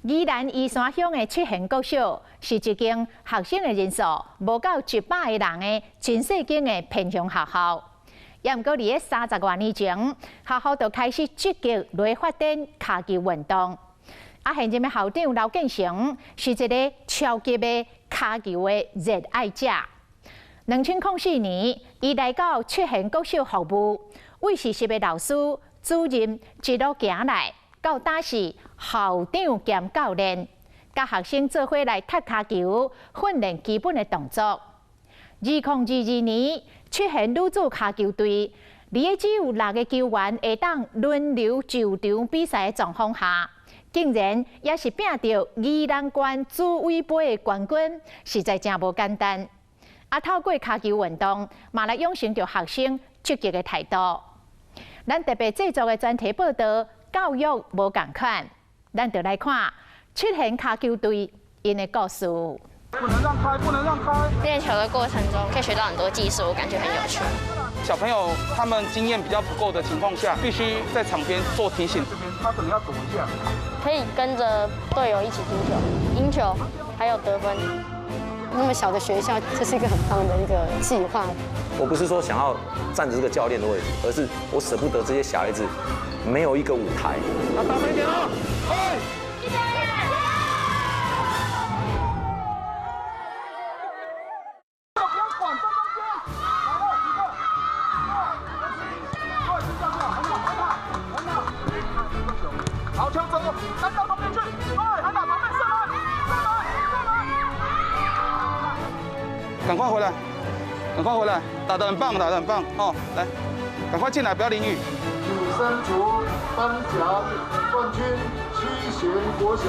宜兰宜山乡的七贤国小是一间学生的人数无到100个人的真细间的偏乡学校。也毋过，伫个30多年前，学校就开始积极来发展卡球运动。现任的校长刘建成是一个超级的卡球的热爱者。2004年，伊来到七贤国小服务，为实习的老师、主任一路行来。 到打是校长兼教练，甲学生做伙来踢骹球，训练基本的动作。2022年，七贤女子骹球队，伫个只有6个球员会当轮流就场比赛的状况下，竟然也是拼到宜兰县主委杯的冠军，实在真无简单。透过骹球运动，嘛来养成着学生积极的态度。咱特别制作的专题报道。 教育无共款，咱就来看七贤卡球队因的故事。不能让开，不能让开。练球的过程中可以学到很多技术，我感觉很有趣。小朋友他们经验比较不够的情况下，必须在场边做提醒。这边他可能要躲一下。可以跟着队友一起踢球、赢球，还有得分。那么小的学校，这是一个很棒的一个计划。我不是说想要占着这个教练的位置，而是我舍不得这些小孩子。 没有一个舞台。要大声一点啊！哎！不要管，在中间。来了，一个，对，就这样，很好，很好，很好。好，球走，单到旁边去，对，很好，旁边上来，上来。赶快回来，赶快回来，打得很棒，打得很棒哦！来，赶快进来，不要淋雨。 主升竹颁奖冠军七贤国小。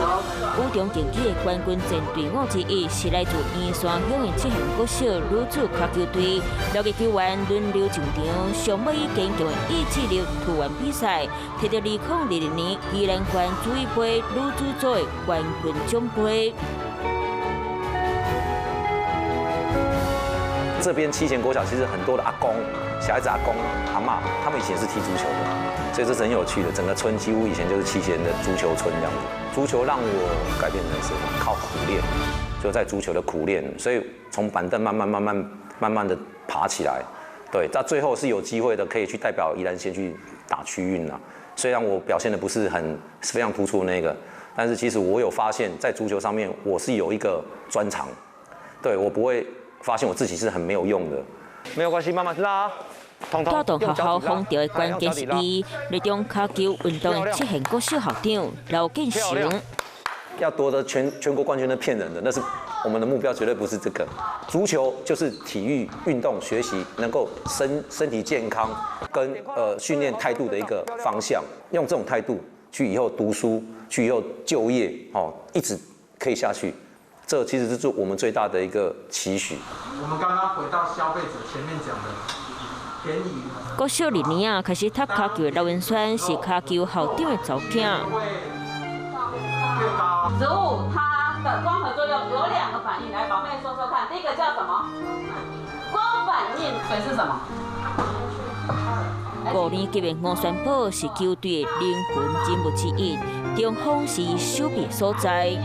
武中竞技的冠军战队伍之一是来自宜山乡的七贤国小女子卡球队，6个球员轮流上场，上尾以坚强的意志力突完比赛，摕到2020年宜兰县主委杯女子组的冠军奖杯。 这边七贤国小其实很多的阿公、小孩子阿公、阿嬷，他们以前是踢足球的，所以这是很有趣的。整个村几乎以前就是七贤的足球村这样子。足球让我改变人生，靠苦练，就在足球的苦练，所以从板凳慢慢的爬起来。对，到最后是有机会的，可以去代表宜兰县去打区运啦。虽然我表现的不是非常突出的那个，但是其实我有发现，在足球上面我是有一个专长，对我不会。 发现我自己是很没有用的，没有关系，慢慢拉。带动学校风潮的关键是伊，热衷卡球运动的七贤国小校长刘建成。要夺得全国冠军的骗人的，那是我们的目标，绝对不是这个。足球就是体育运动学习能够身体健康跟训练态度的一个方向，用这种态度去以后读书，去以后就业，一直可以下去。 这其实是我们最大的一个期许。我们刚刚回到消费者前面讲的便宜。国小2年啊，开始踢卡球的刘文轩是卡球校长的查囝。植物它的光合作用有2个反应，来宝贝说说看，第一个叫什么？光反应，水是什么？5年级的吴宣宝是球队的灵魂人物之一，中锋是守备所在。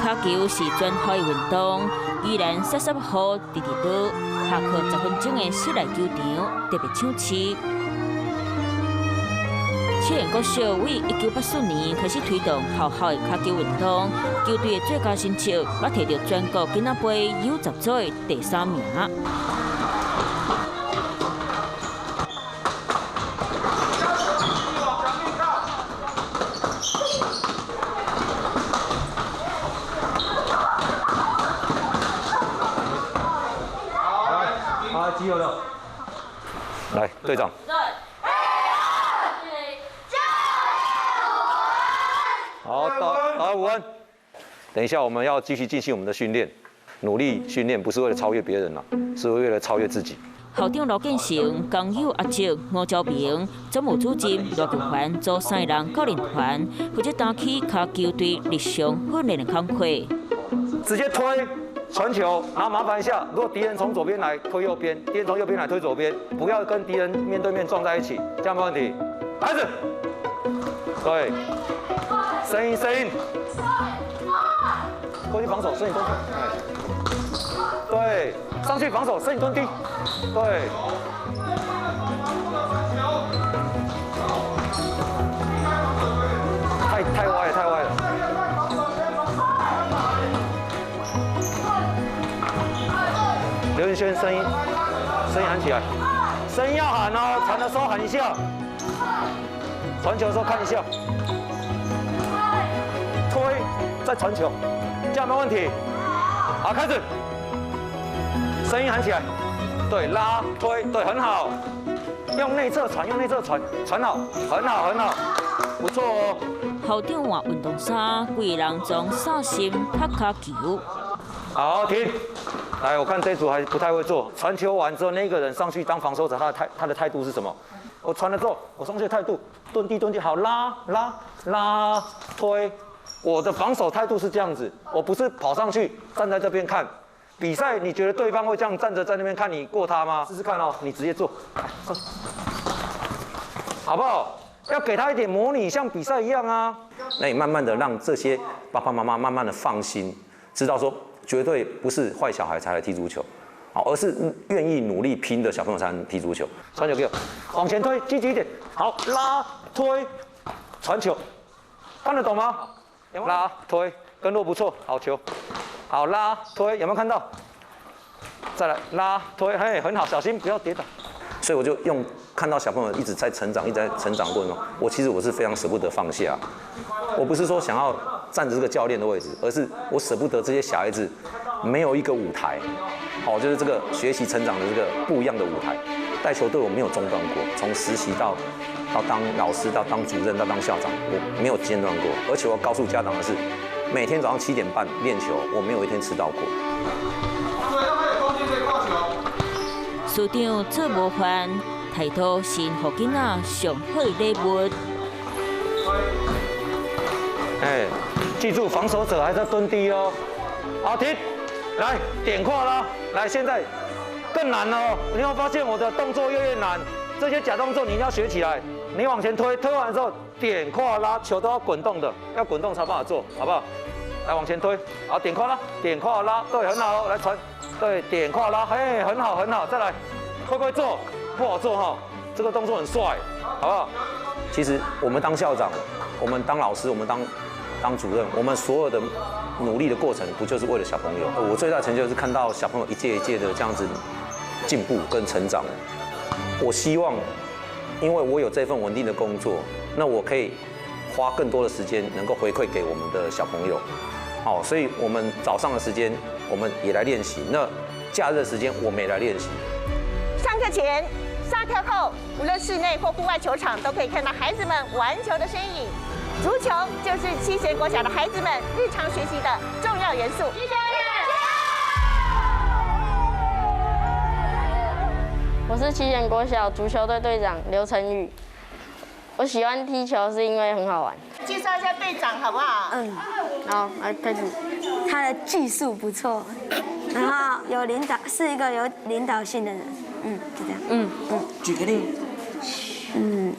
卡球是专项运动，依然30号直倒，下课10分钟的室内球场特别抢七。七贤国小为1984年开始推动校校的卡球运动，球队的最佳成绩也摕到全国囡仔杯U10组的第3名。 机会了，来，队长。好，打5分。等一下，我们要继续进行我们的训练，努力训练，不是为了超越别人啦，是为了超越自己。校长刘建成、工友阿叔、吴昭明、总务主任罗俊环组3个人教练团，负责担起卡球队日常训练的工课。直接推。 传球，然后麻烦一下，如果敌人从左边来，推右边；敌人从右边来，推左边，不要跟敌人面对面撞在一起，这样没问题。孩子，对，声音，过去防守，身体蹲低，对，上去防守，身体蹲低，对。太歪了。刘云轩，声音喊起来，声音要喊哦，传的时候喊一下，传球的时候看一下，推，再传球，这样没问题。好，开始，声音喊起来，对，拉推，对，很好，用内侧传，传好，很好，不错哦。校长换运动衫，几人从扫心拍卡球。好，停。来，我看这组还不太会做。传球完之后，那个人上去当防守者，他的态度是什么？我传了之后，我上去的态度，蹲地，好，拉，推。我的防守态度是这样子，我不是跑上去站在这边看。比赛，你觉得对方会这样站着在那边看你过他吗？试试看哦，你直接做，好不好？要给他一点模拟，像比赛一样啊。那你慢慢的让这些爸爸妈妈慢慢的放心，知道说绝对不是坏小孩才来踢足球，好，而是愿意努力拼的小朋友才能踢足球。传球给我，往前推，积极一点。好，拉推，传球，看得懂吗？拉推，跟落不错，好球。好，拉推，有没有看到？再来拉推，嘿，很好，小心不要跌倒。所以我就看到小朋友一直在成长过程中，我是非常舍不得放下。我不是说想要站着这个教练的位置，而是我舍不得这些小孩子没有一个舞台，好，就是这个学习成长的这个不一样的舞台。带球队我没有中断过，从实习到当老师，到当主任，到当校长，我没有间断过。而且我告诉家长的是，每天早上7点半练球，我没有一天迟到过。对，让他有空间可以挂球。署长做模范，态度是予囡仔上好的礼物。哎，记住防守者还在蹲低哦。好，停，来点胯拉，来现在更难哦。你会发现我的动作越难，这些假动作你一定要学起来。你往前推，推完之后点胯拉，球都要滚动的，要滚动才有办法做，好不好？来往前推，好，点胯拉，点胯拉，对，很好，来传，对，点胯拉，嘿，很好，再来，会不会做？不好做哈，这个动作很帅，好不好？其实我们当校长，我们当老师，我们当主任，我们所有的努力的过程，不就是为了小朋友？我最大的成就是看到小朋友一届一届的这样子进步跟成长。我希望，因为我有这份稳定的工作，那我可以花更多的时间能够回馈给我们的小朋友。好，所以我们早上的时间我们也来练习，那假日的时间我们也来练习。上课前、下课后，无论室内或户外球场，都可以看到孩子们玩球的身影。足球就是七贤国小的孩子们日常学习的重要元素。我是七贤国小足球队队长刘成宇。我喜欢踢球是因为很好玩。介绍一下队长好不好？好，来开始。他的技术不错，然后是一个有领导性的人。就这样。举个例。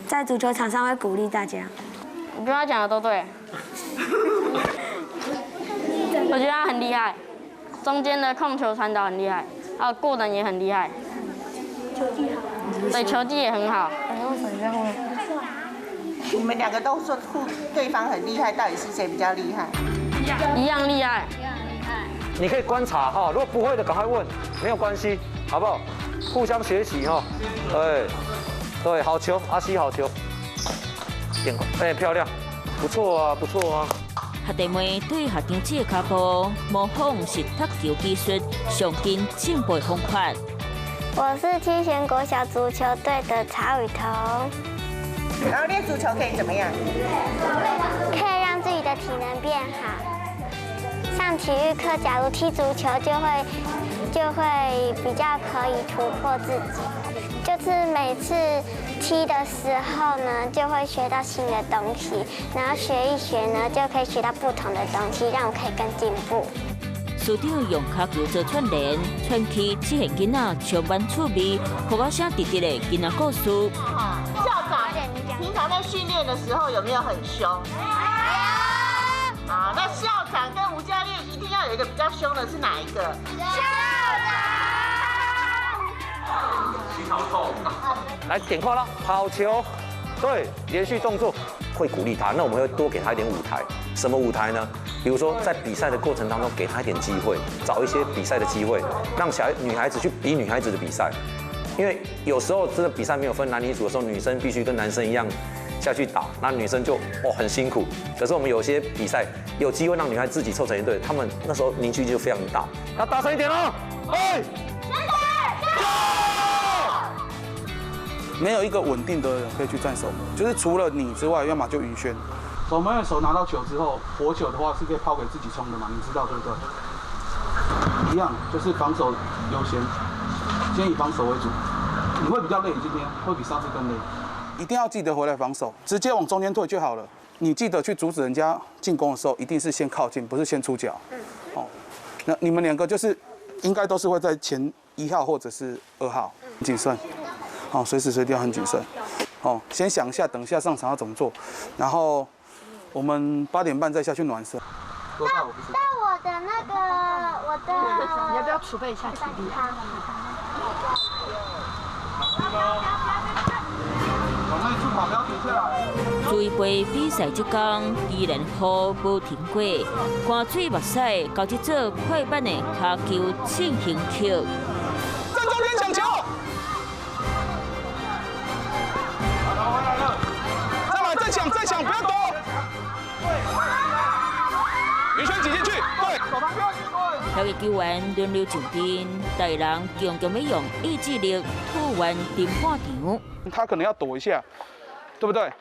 在足球场上会鼓励大家。我觉得他讲的都对。我觉得他很厉害，中间的控球传导很厉害，还有过人也很厉害。球技好。对，球技也很好。为什么你在后面？你们两个都说对方很厉害，到底是谁比较厉害？一样厉害。你可以观察哈，如果不会的赶快问，没有关系，好不好？互相学习哈。对，好球，阿西好球。点漂亮，不错啊。学弟妹对学长姐的脚步模仿是踢球技术上紧进步方法。我是七贤国小足球队的曹雨桐。然后练足球可以怎么样？可以让自己的体能变好。上体育课，假如踢足球就会比较可以突破自己。就是每次踢的时候呢，就会学到新的东西，然后学一学呢，就可以学到不同的东西，让我可以更进步。署长用脚球做串联，串起七贤囡仔充满趣味、可爱声直直的囡仔故事。校长，平常在训练的时候有没有很凶？好，那校长跟吴教练一定要有一个比较凶的，是哪一个？校长。心好痛。来点快了，跑球，对，连续动作，会鼓励他。那我们会多给他一点舞台。什么舞台呢？比如说在比赛的过程当中，给他一点机会，找一些比赛的机会，让女孩子去比女孩子的比赛。因为有时候真的比赛没有分男女组的时候，女生必须跟男生一样下去打，那女生就很辛苦。可是我们有些比赛有机会让女孩自己凑成一队，她们那时候凝聚力就非常大。要大声一点哦！没有一个稳定的人可以去站守门，就是除了你之外，要么就云轩。守门员手拿到球之后，活球的话是可以抛给自己冲的嘛，你知道对不对？一样，就是防守优先，先以防守为主。你会比较累，今天会比上次更累。一定要记得回来防守，直接往中间退就好了。你记得去阻止人家进攻的时候，一定是先靠近，不是先出脚。哦，那你们两个就是应该都是会在前1号或者是2号，谨慎。好，随时随地要很谨慎。哦，先想一下，等一下上场要怎么做，然后我们8点半再下去暖身。那我的那个，你要不要储备一下体力？水杯比赛这天依然雨无停过，汗水目屎交这做快板的卡球进行曲。站中间抢球！再抢，不要躲！云轩挤进去，对，手旁边，对。两个球员轮流上阵，大人强强要用意志力突完定半场。他可能要躲一下，对不对？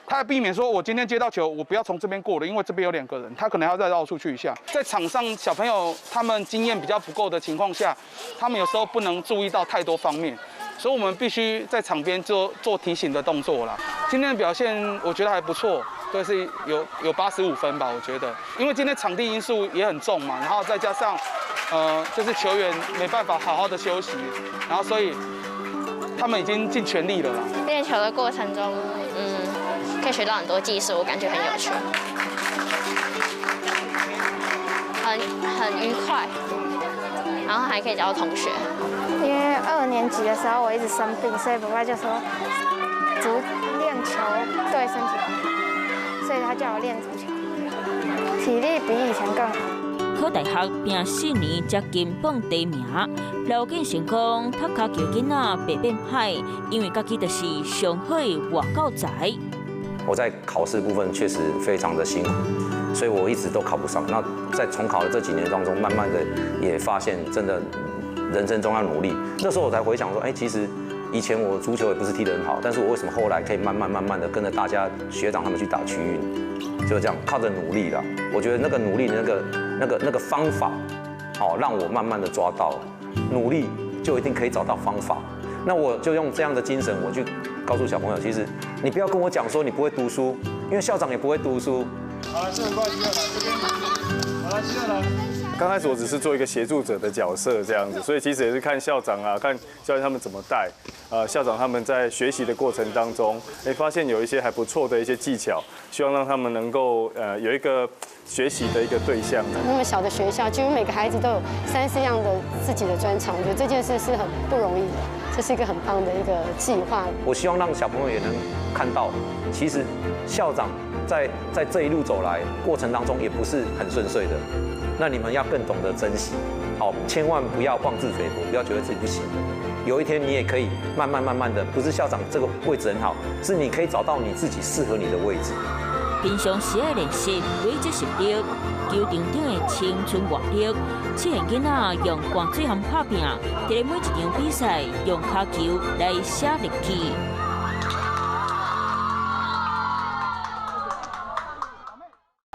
他要避免说，我今天接到球，我不要从这边过了，因为这边有2个人，他可能要再绕出去一下。在场上，小朋友他们经验比较不够的情况下，他们有时候不能注意到太多方面。所以我们必须在场边做提醒的动作啦。今天的表现我觉得还不错，对，是有85分吧，我觉得。因为今天场地因素也很重嘛，然后再加上就是球员没办法好好的休息，然后所以他们已经尽全力了啦。练球的过程中，可以学到很多技术，我感觉很有趣，很愉快，然后还可以交到同学。因为2年级的时候我一直生病，所以爸爸就说练球对身体很好，所以他叫我练足球，体力比以前更好。考大学拼4年才金榜题名，条件成功，读卡球囡仔白变歹，因为家己就是上好的外教才。我在考试部分确实非常的辛苦，所以我一直都考不上。那在重考的这几年当中，慢慢的也发现真的。人生中要努力，那时候我才回想说，其实以前我足球也不是踢得很好，但是我为什么后来可以慢慢的跟着大家学长他们去打区运，就这样靠着努力啦。我觉得那个努力的那个方法，让我慢慢的抓到，努力就一定可以找到方法。那我就用这样的精神，我去告诉小朋友，其实你不要跟我讲说你不会读书，因为校长也不会读书。好了，这很快，7个来这边。好了，7个来。刚开始我只是做一个协助者的角色这样子，所以其实也是看校长啊，看教练他们怎么带，校长他们在学习的过程当中，发现有一些还不错的一些技巧，希望让他们能够有一个学习的一个对象。那么小的学校，几乎每个孩子都有3、4样的自己的专长，我觉得这件事是很不容易的，这是一个很棒的一个计划。我希望让小朋友也能看到，其实校长在这一路走来过程当中也不是很顺遂的。那你们要更懂得珍惜，千万不要妄自菲薄，不要觉得自己不行。有一天你也可以慢慢的，不是校长这个位置很好，是你可以找到你自己适合你的位置。平常时的练习累积实力，球场顶的青春活力，这些囡仔用汗水和打拼，在每一场比赛用卡球来写日记。